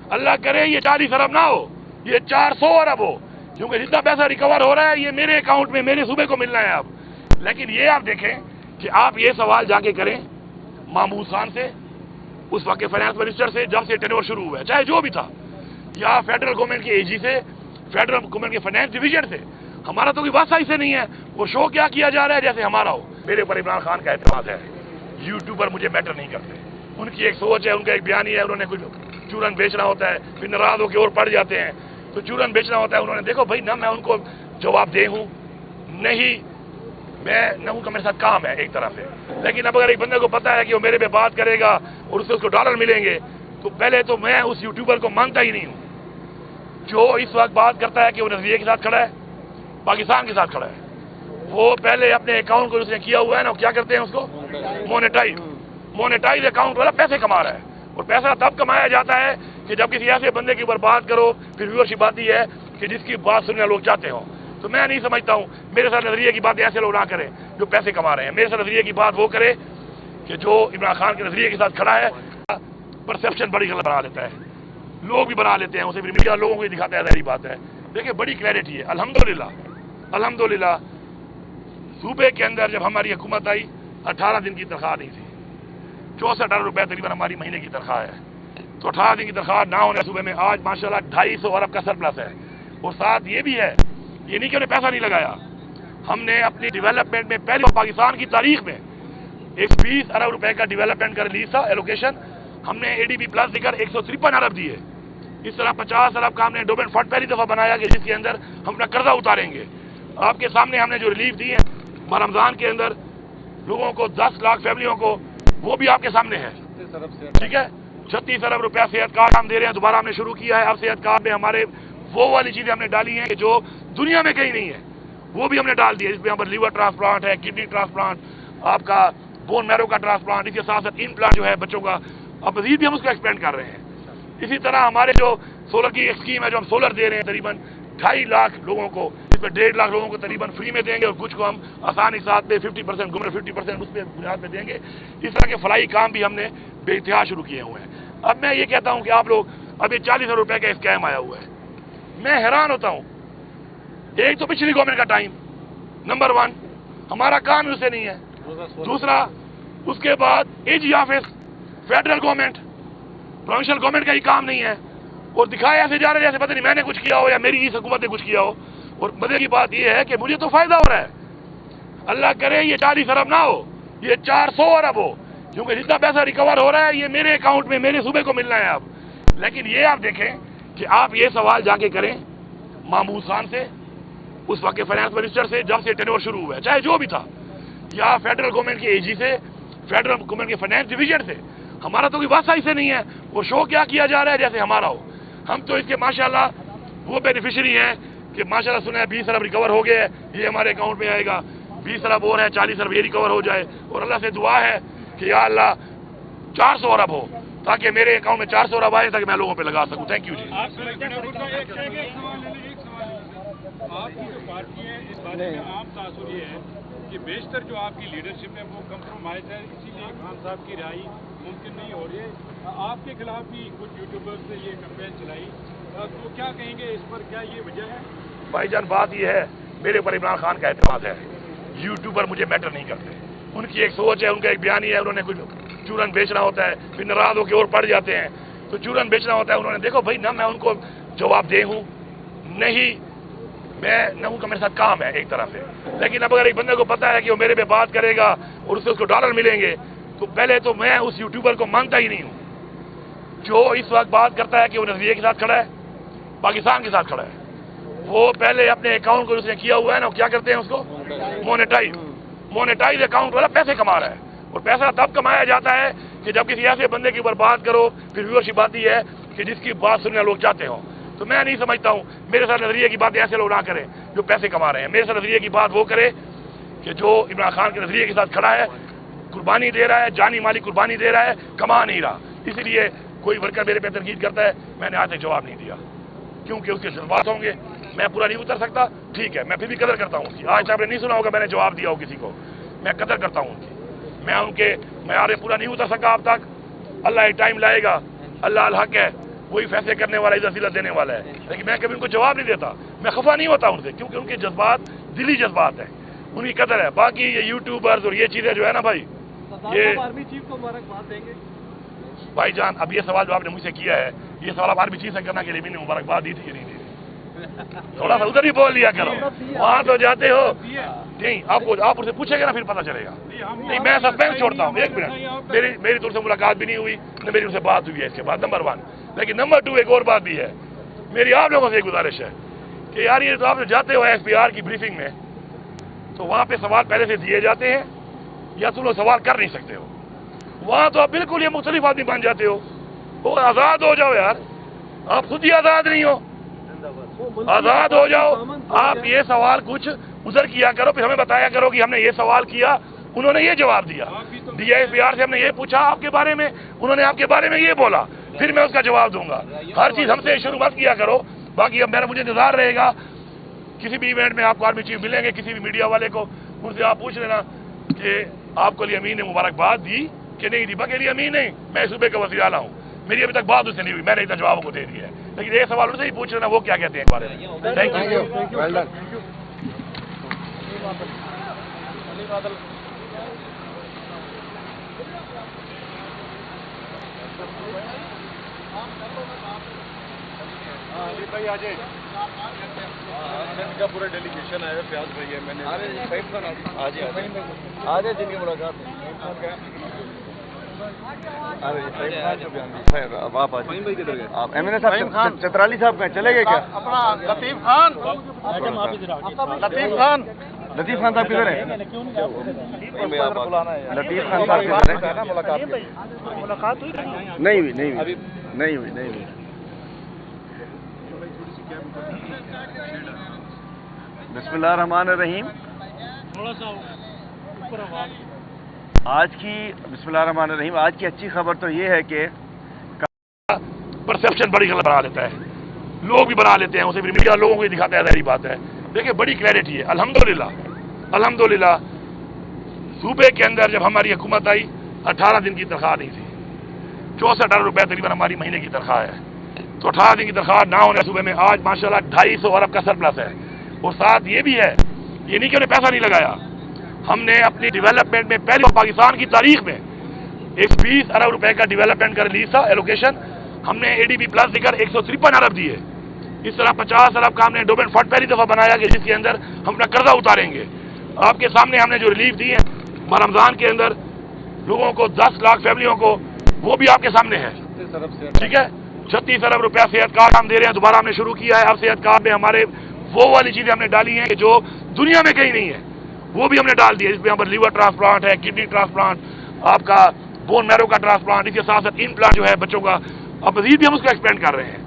اللہ کرے یہ 40 ارب نہ ہو، یہ 400 ارب ہو، کیونکہ جتنا پیسہ ریکور ہو رہا ہے یہ میرے اکاؤنٹ میں میرے صوبے کو ملنا ہے اب۔ لیکن یہ آپ دیکھیں کہ آپ یہ سوال جا کے کریں محمود خان سے، اس وقت کے فائنانس منسٹر سے، جب سے ٹینور شروع ہوا ہے چاہے جو بھی تھا، یا فیڈرل گورنمنٹ کے اے جی سے، فیڈرل گورنمنٹ کے فائنانس ڈویژن سے، ہمارا تو کوئی واسطہ ہی سے نہیں ہے۔ وہ شو کیا جا رہا ہے جیسے ہمارا ہو۔ میرے اوپر عمران خان کا اعتماد ہے، یوٹیوبر مجھے میٹر نہیں کرتے، ان کی ایک سوچ ہے، ان کا ایک بیانی ہے، انہوں نے کچھ چورن بیچنا ہوتا ہے، پھر ناراض ہو کے اور پڑ جاتے ہیں، تو چورن بیچنا ہوتا ہے، انہوں نے دیکھو بھائی نہ میں ان کو جواب دے ہوں نہیں، میں نہ ان کا میرے ساتھ کام ہے ایک طرح سے، لیکن اب اگر ایک بندے کو پتا ہے کہ وہ میرے پہ بات کرے گا اور اس سے اس کو ڈالر ملیں گے، تو پہلے تو میں اس یوٹیوبر کو مانتا ہی نہیں ہوں جو اس وقت بات کرتا ہے کہ وہ نظریے کے ساتھ کھڑا ہے، پاکستان کے ساتھ کھڑا ہے۔ وہ پہلے اپنے اکاؤنٹ کو اس نے کیا ہوا ہے نا، کیا کرتے ہیں اس کو مونیٹائز اکاؤنٹ والا پیسے کما رہا ہے، اور پیسہ تب کمایا جاتا ہے کہ جب کسی ایسے بندے کے اوپر بات کرو، پھر ویورشپ آتی ہے کہ جس کی بات سننا لوگ چاہتے ہوں۔ تو میں نہیں سمجھتا ہوں میرے ساتھ نظریے کی باتیں ایسے لوگ نہ کریں جو پیسے کما رہے ہیں، میرے ساتھ نظریے کی بات وہ کرے کہ جو عمران خان کے نظریے کے ساتھ کھڑا ہے۔ پرسیپشن بڑی غلط بنا لیتا ہے، لوگ بھی بنا لیتے ہیں اسے، پھر میڈیا لوگوں کو ہی دکھاتا ہے، ظاہری بات ہے۔ دیکھیں بڑی کلیئرٹی ہے، الحمدللہ صوبے کے اندر جب ہماری حکومت آئی 18 دن کی تنخواہ نہیں تھی، 64 ارب روپے تقریباً ہماری مہینے کی تنخواہ ہے، تو 18 دن کی تنخواہ نہ ہونے صوبے میں آج ماشاءاللہ 250 ارب کا سرپلس ہے۔ اور ساتھ یہ بھی ہے، یہ نہیں کہ انہیں پیسہ نہیں لگایا، ہم نے اپنی ڈیولپمنٹ میں پہلے پاکستان کی تاریخ میں 20 ارب روپے کا ڈیولپمنٹ کا ریلیز تھا ایلوکیشن، ہم نے اے ڈی بی پلس دے کر 153 ارب دیے۔ اس طرح 50 ارب کا ہم نے ڈومن فنڈ پہلی دفعہ بنایا کہ جس کے اندر ہم اپنا قرضہ اتاریں گے۔ آپ کے سامنے ہم نے جو ریلیف دی ہے رمضان کے اندر لوگوں کو 10 لاکھ فیملیوں کو، وہ بھی آپ کے سامنے ہے، ٹھیک ہے۔ 36 ارب روپیہ صحت کارڈ ہم دے رہے ہیں، دوبارہ ہم نے شروع کیا ہے۔ اب صحت کارڈ میں ہمارے وہ والی چیزیں ہم نے ڈالی ہیں کہ جو دنیا میں کہیں نہیں ہے، وہ بھی ہم نے ڈال دی ہے، جس میں ہم پر لیور ٹرانسپلانٹ ہے، کڈنی ٹرانسپلانٹ، آپ کا بون میرو کا ٹرانسپلانٹ، اس کے ساتھ ساتھ امپلانٹ جو ہے بچوں کا، اب مزید بھی ہم اس کو ایکسپینڈ کر رہے ہیں۔ اسی طرح ہمارے جو سولر کی ایک اسکیم ہے جو ہم سولر دے رہے ہیں تقریباً 2.5 لاکھ لوگوں کو، اس میں 1.5 لاکھ لوگوں کو تقریباً فری میں دیں گے، اور کچھ کو ہم آسانی ساتھ پہ 50% گمر 50% اس پہ بنیاد پہ دیں گے۔ اس طرح کے فلاحی کام بھی ہم نے بے انتہا شروع کیے ہوئے ہیں۔ اب میں یہ کہتا ہوں کہ آپ لوگ، اب یہ 40 ارب روپے کا اسکیم آیا ہوا ہے، میں حیران ہوتا ہوں۔ ایک تو پچھلی گورنمنٹ کا ٹائم، نمبر 1 ہمارا کام ہی اسے نہیں ہے، دوسرا اس کے بعد A G office, federal government, provincial government کا ہی کام نہیں ہے، اور دکھایا ایسے جا رہے جیسے پتہ نہیں میں نے کچھ کیا ہو یا میری اس حکومت نے کچھ کیا ہو۔ اور مزے کی بات یہ ہے کہ مجھے تو فائدہ ہو رہا ہے، اللہ کرے یہ 40 ارب نہ ہو، یہ 400 ارب ہو، کیونکہ جتنا پیسہ ریکور ہو رہا ہے یہ میرے اکاؤنٹ میں میرے صوبے کو ملنا ہے اب۔ لیکن یہ آپ دیکھیں کہ آپ یہ سوال جا کے کریں محمود خان سے، اس وقت کے فائنانس منسٹر سے، جب سے ٹینور شروع ہوا ہے چاہے جو بھی تھا، یا فیڈرل گورنمنٹ کے اے جی سے، فیڈرل گورنمنٹ کے فائنانس ڈویژن سے، ہمارا تو کوئی واسطہ ہی سے نہیں ہے، وہ شو کیا جا رہا ہے جیسے ہمارا ہو۔ ہم تو اس کے ماشاءاللہ وہ بینیفیشری ہیں کہ ماشاءاللہ سنا ہے 20 ارب ریکور ہو گئے، یہ ہمارے اکاؤنٹ میں آئے گا، 20 ارب اور ہے، 40 ارب یہ ریکور ہو جائے، اور اللہ سے دعا ہے کہ یا اللہ 400 ارب ہو تاکہ میرے اکاؤنٹ میں 400 ارب آئے تاکہ میں لوگوں پہ لگا سکوں۔ تھینک یو جی۔ آپ کی جو پارٹی ہے اس بارے میں عام تاثر یہ ہے کہ بیشتر جو آپ کی لیڈرشپ ہے وہ کمپرومائز ہے، اسی لیے خان صاحب کی رہائی ممکن نہیں ہو رہی ہے۔ آپ کے خلاف بھی کچھ یوٹیوبرز نے یہ کمپین چلائی، تو کیا کہیں گے اس پر، کیا یہ وجہ ہے؟ بھائی جان بات یہ ہے، میرے اوپر عمران خان کا اعتماد ہے، یوٹیوبر مجھے میٹر نہیں کرتے، ان کی ایک سوچ ہے، ان کا ایک بیانی ہے، انہوں نے کچھ چورن بیچنا ہوتا ہے، پھر ناراض ہو کے اور پڑ جاتے ہیں، تو چورن بیچنا ہوتا ہے، انہوں نے دیکھو بھائی نہ میں ان کو جواب دے ہوں نہیں، میں نہ ان کا میرے ساتھ کام ہے ایک طرح سے، لیکن اب اگر ایک بندے کو پتا ہے کہ وہ میرے پہ بات کرے گا اور اس سے اس کو ڈالر ملیں گے، تو پہلے تو میں اس یوٹیوبر کو مانتا ہی نہیں ہوں جو اس وقت بات کرتا ہے کہ وہ نظریے کے ساتھ کھڑا ہے، پاکستان کے ساتھ کھڑا ہے۔ وہ پہلے اپنے اکاؤنٹ کو اس نے کیا ہوا ہے نا، کیا کرتے ہیں اس کو مونیٹائز اکاؤنٹ والا پیسے کما رہا ہے، اور پیسہ تب کمایا جاتا ہے کہ جب کسی ایسے بندے کے اوپر بات کرو، پھر ویورشپ آتی ہے کہ جس کی بات سننا لوگ چاہتے ہوں۔ تو میں نہیں سمجھتا ہوں میرے ساتھ نظریے کی باتیں ایسے لوگ نہ کریں جو پیسے کما رہے ہیں، میرے ساتھ نظریے کی بات وہ کرے کہ جو عمران خان کے نظریے کے ساتھ کھڑا ہے، قربانی دے رہا ہے، جانی مالی قربانی دے رہا ہے، کما نہیں رہا۔ اسی لیے کوئی ورکر میرے پہ تنقید کرتا ہے، میں نے آج تک جواب نہیں دیا کیونکہ اس کے جذبات ہوں گے، میں پورا نہیں اتر سکتا، ٹھیک ہے، میں پھر بھی قدر کرتا ہوں اس کی۔ آج تک آپ نے نہیں سنا ہوگا میں نے جواب دیا ہو کسی کو، میں قدر کرتا ہوں ان کی، میں ان کے معیار پورا نہیں اتر سکا اب تک، اللہ ایک ٹائم لائے گا، اللہ الحق ہے، वही फैसले करने वाला, इज्जत जिल्लत देने वाला है। लेकिन मैं कभी उनको जवाब नहीं देता, मैं खफा नहीं होता उनसे, क्योंकि उनके जज्बात दिली जज्बात हैं, उनकी कदर है। बाकी ये यूट्यूबर्स और ये चीज़ें जो है ना भाई, ये आर्मी चीफ को मुबारकबाद देंगे भाईजान। अब ये सवाल जो आपने मुझसे किया है, ये सवाल आप आर्मी चीफ से करना के लिए भी नहीं मुबारकबाद दी थी कि नहीं दी? थोड़ा सा उधर ही बोल लिया करो, वहाँ तो जाते हो नहीं, आपको आप उससे पूछेंगे ना फिर पता चलेगा। नहीं, मैं सस्पेंस छोड़ता हूँ, एक मिनट, मेरी तुमसे मुलाकात भी नहीं हुई, न मेरी उनसे बात हुई है इसके बाद, नंबर 1। लेकिन नंबर 2 एक और बात भी है, मेरी आप लोगों से एक गुजारिश है कि यार ये तो आप जाते हो SPR की ब्रीफिंग में, तो वहाँ पे सवाल पहले से दिए जाते हैं या तुम लोग सवाल कर नहीं सकते हो, वहाँ तो आप बिल्कुल ये मुख्तलिफ आदमी बन जाते हो। वो आज़ाद हो जाओ यार, आप खुद ही आज़ाद नहीं हो, आज़ाद हो जाओ। आप ये सवाल कुछ उधर किया करो, फिर हमें बताया करो कि हमने ये सवाल किया, उन्होंने ये जवाब दिया। DISPR से हमने ये पूछा आपके बारे में, उन्होंने आपके बारे में ये बोला, फिर मैं उसका जवाब दूंगा। हर चीज़ हमसे शुरू मत किया करो। बाकी अब मुझे इंतजार रहेगा, किसी भी इवेंट में आपको आर्मी चीफ मिलेंगे, किसी भी मीडिया वाले को, उनसे आप पूछ लेना कि आपको अली अमीन ने मुबारकबाद दी कि नहीं दी। बाकी अली अमीन नहीं, मैं सूबे का वज़ीर आला हूँ, मेरी अभी तक बात उससे नहीं हुई, मैंने इतना जवाब को दे दिया है। लेकिन ये सवाल उनसे ही पूछ लेना वो क्या कहते हैं इस बारे में। Thank you. भाई आ जाए, का पूरा डेलीगेशन आया, प्याज भाई है, मैंने आज जिनकी मुलाकात अब आप आ जाइए। आप MNA साहब चतराली साहब कहाँ चले गए क्या? अपना लतीफ़ खान साहब किधर है? लतीफ़ खान साहब किधर है? मुलाकात हुई नहीं हुई। बिस्मिल्लाहिर्रहमानिर्रहीम। आज की अच्छी खबर तो ये है कि परसेप्शन बड़ी गलत बना लेता है, लोग भी बना लेते हैं उसे, फिर मीडिया लोगों को ही दिखाता है, सारी बात है। देखिए बड़ी क्लैरिटी है, अल्हम्दुलिल्लाह सूबे के अंदर जब हमारी हुकूमत आई 18 दिन की तनख्वाह नहीं थी, 64 अरब रुपए तकरीबन हमारी महीने की तनख्वाह है। तो 18 दिन की तनख्वाह ना होने सूबे में आज माशाल्लाह 250 अरब का सरप्लस है। और साथ ये भी है, ये नहीं कि उन्हें पैसा नहीं लगाया, हमने अपनी डेवलपमेंट में पहले पाकिस्तान की तारीख में 120 अरब रुपए का डेवलपमेंट का रिलीज था एलोकेशन, हमने ADB प्लस देकर 153 अरब दिए। इस तरह 50 अरब का हमने एंडोमेंट फंड पहली दफा बनाया कि जिसके अंदर हम अपना कर्जा उतारेंगे। आपके सामने हमने जो रिलीफ दी है रमजान के अंदर लोगों को 10 लाख फैमिलियों को, वो भी आपके सामने है, ठीक है। 36 अरब रुपया सेहत कार्ड हम दे रहे हैं, दोबारा हमने शुरू किया है। अब सेहत कार्ड में हमारे वो वाली चीजें हमने डाली हैं कि जो दुनिया में कहीं नहीं है, वो भी हमने डाल दिया, जिसमें यहाँ पर लीवर ट्रांसप्लांट है, किडनी ट्रांसप्लांट, आपका बोन मैरो का ट्रांसप्लांट, इसके साथ साथ इम्प्लांट जो है बच्चों का, अब मजीद भी हम उसको एक्सपेंड कर रहे हैं।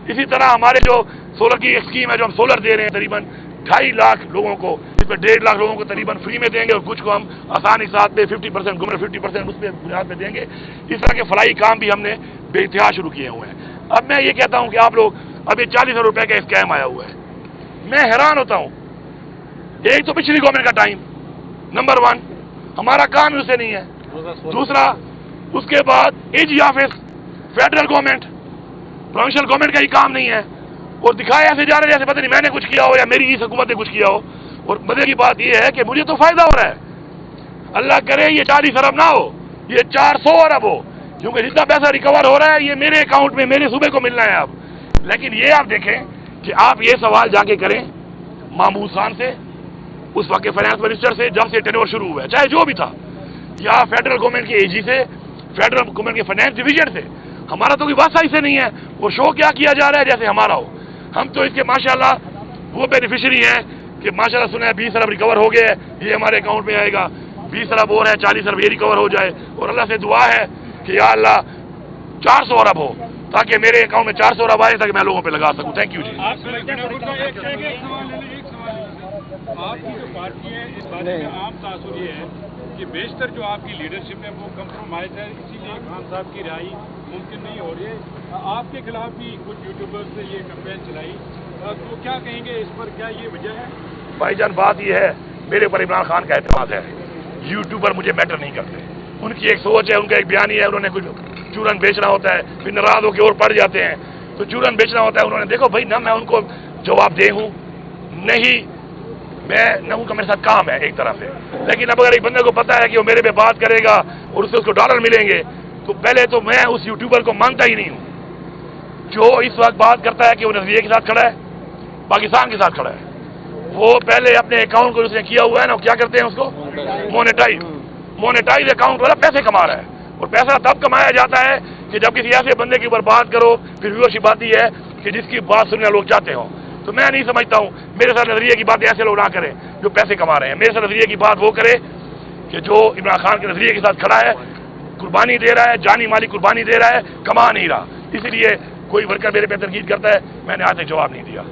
इसी तरह हमारे जो सोलर की एक स्कीम है, जो हम सोलर दे रहे हैं तकरीबन 2.5 लाख लोगों को, इसमें 1.5 लाख लोगों को तकरीबन फ्री में देंगे और कुछ को हम आसानी साथ पे 50% घूमने 50% उस पर बुनियाद पे देंगे। इस तरह के फलाई काम भी हमने बेइंतहा शुरू किए हुए हैं। अब मैं ये कहता हूँ कि आप लोग, अब ये 40 अरब रुपए का स्कैम आया हुआ है, मैं हैरान होता हूँ। एक तो पिछली गवर्नमेंट का टाइम, नंबर 1 हमारा काम ही उससे नहीं है, दूसरा उसके बाद AG office, federal government, provincial government का ही काम नहीं है, और दिखाया ऐसे जा रहे जैसे पता नहीं मैंने कुछ किया हो या मेरी इस हुकूमत ने कुछ किया हो। और मजे की बात यह है कि मुझे तो फायदा हो रहा है, अल्लाह करे ये 40 अरब ना हो, ये 400 अरब हो, क्योंकि जितना पैसा रिकवर हो रहा है ये मेरे अकाउंट में, मेरे सूबे को मिलना है अब। लेकिन ये आप देखें कि आप ये सवाल जाके करें महमूद खान से, उस वक्त के फाइनेंस मिनिस्टर से, जब से टेन्योर शुरू हुआ है, चाहे जो भी था, या फेडरल गवर्नमेंट के AG से, फेडरल गवर्नमेंट के फाइनेंस डिवीजन से। हमारा तो कोई वास्ता इससे नहीं है, वो शो क्या किया जा रहा है जैसे हमारा हो। हम तो इसके माशाल्लाह वो बेनिफिशियरी हैं कि माशाल्लाह सुना है 20 अरब रिकवर हो गए, ये हमारे अकाउंट में आएगा, 20 अरब और है, 40 अरब ये रिकवर हो जाए। और अल्लाह से दुआ है कि या अल्लाह 400 अरब हो, ताकि मेरे अकाउंट में 400 अरब आए, ताकि मैं लोगों पे लगा सकूं। थैंक यू जी। आपकी जो पार्टी है इस बारे में आम तासुर ये है कि बेशतर जो आपकी लीडरशिप है वो कंप्रोमाइज है, इसीलिए खान साहब की रिहाई मुमकिन नहीं हो रही है। आपके खिलाफ भी कुछ यूट्यूबर्स ने ये कैंपेन चलाई, तो क्या कहेंगे इस पर, क्या ये वजह है? भाईजान बात ये है, मेरे ऊपर इमरान खान का एतमाद है, यूट्यूबर मुझे मैटर नहीं करते, उनकी एक सोच है, उनका एक बयान है, उन्होंने कुछ चूरन बेचना होता है, फिर नाराज होकर और पड़ जाते हैं। तो चूरन बेचना होता है, उन्होंने देखो भाई ना मैं उनको जवाब दे हूँ नहीं, मैं न उनका मेरे साथ काम है एक तरह से, लेकिन अब अगर एक बंदे को पता है कि वो मेरे पे बात करेगा और उससे उसको डॉलर मिलेंगे, तो पहले तो मैं उस यूट्यूबर को मानता ही नहीं हूँ जो इस वक्त बात करता है कि वो नजरिए के साथ खड़ा है, पाकिस्तान के साथ खड़ा है। वो पहले अपने अकाउंट को उसने किया हुआ है ना, क्या करते हैं उसको मोनेटाइज अकाउंट वाला पैसे कमा रहा है। और पैसा तब कमाया जाता है कि जब किसी ऐसे बंदे की ऊपर बात करो, फिर व्यूअरशिप आती है कि जिसकी बात सुनने लोग चाहते हो। तो मैं नहीं समझता हूँ मेरे साथ नजरिए की बात ऐसे लोग ना करें जो पैसे कमा रहे हैं। मेरे साथ नजरिए की बात वो करे कि जो इमरान खान के नजरिए के साथ खड़ा है, कुर्बानी दे रहा है, जानी माली कुर्बानी दे रहा है, कमा नहीं रहा। इसीलिए कोई वर्कर मेरे पे तनकीद करता है, मैंने आज तक जवाब नहीं दिया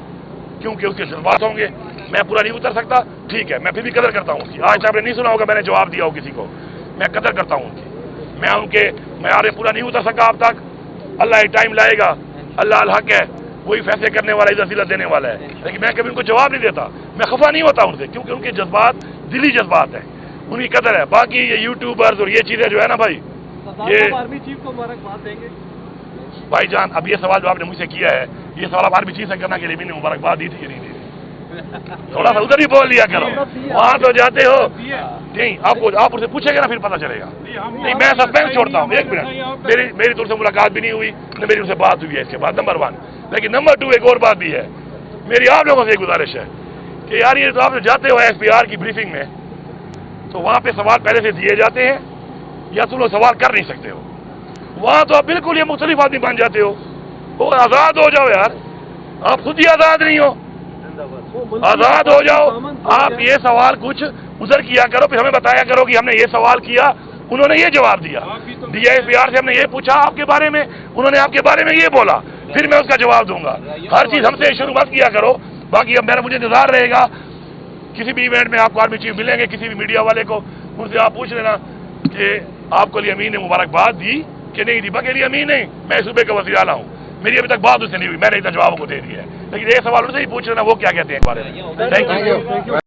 क्योंकि उसके जज्बात होंगे, मैं पूरा नहीं उतर सकता। ठीक है, मैं फिर भी कदर करता हूँ उसकी। आज आपने नहीं सुना होगा मैंने जवाब दिया हो किसी को, मैं कदर करता हूँ उनकी। मैं उनके मैार पूरा नहीं उतर सका अब तक, अल्लाह एक टाइम लाएगा, अल्लाह अल हक है, वही फैसले करने वाला, इज्जत जिल्लत देने वाला है। लेकिन मैं कभी उनको जवाब नहीं देता, मैं खफा नहीं होता उनसे, क्योंकि उनके जज्बात दिली जज्बात है, उनकी कदर है। बाकी ये यूट्यूबर्स और ये चीज़ें जो है ना भाई, ये आर्मी चीफ को मुबारकबाद देंगे भाईजान। अब ये सवाल जो आपने मुझसे किया है, ये सवाल आप आर्मी चीफ से करना के लिए भी नहीं मुबारकबाद दी थी कि नहीं दी? थोड़ा सा उधर ही बोल दिया करो, वहां तो जाते हो नहीं, आपको आप उससे पूछेंगे ना फिर पता चलेगा। नहीं, मैं सस्पेंस छोड़ता हूँ। एक मिनट, मेरी तुमसे मुलाकात भी नहीं हुई, न मेरी उनसे बात हुई है इसके बाद, नंबर 1। लेकिन नंबर 2 एक और बात भी है, मेरी आप लोगों से एक गुजारिश है कि यार ये तो आप जाते हो SPR की ब्रीफिंग में, तो वहां पे सवाल पहले से दिए जाते हैं या तुम लोग सवाल कर नहीं सकते हो। वहां तो आप बिल्कुल ये मुख्तलिफ आदमी बन जाते हो। वो आजाद हो जाओ यार, आप खुद ही आजाद नहीं हो, आजाद हो जाओ। आप ये सवाल कुछ उधर किया करो, फिर हमें बताया करो कि हमने ये सवाल किया, उन्होंने ये जवाब दिया। DISPR से हमने ये पूछा आपके बारे में, उन्होंने आपके बारे में ये बोला, फिर मैं उसका जवाब दूंगा। हर चीज हमसे शुरू मत किया करो। बाकी अब मेरा मुझे इंतजार रहेगा, किसी भी इवेंट में आपको आर्मी चीफ मिलेंगे, किसी भी मीडिया वाले को, उनसे आप पूछ लेना कि आपको अली अमीन ने मुबारकबाद दी कि नहीं दी। बाकी अली अमीन नहीं, मैं सूबे का वज़ीर आला हूँ, मेरी अभी तक बात उससे नहीं हुई, मैंने इतना जवाब को दे दिया है। लेकिन एक सवाल उनसे ही पूछ लेना वो क्या कहते हैं इस बारे में। Thank you.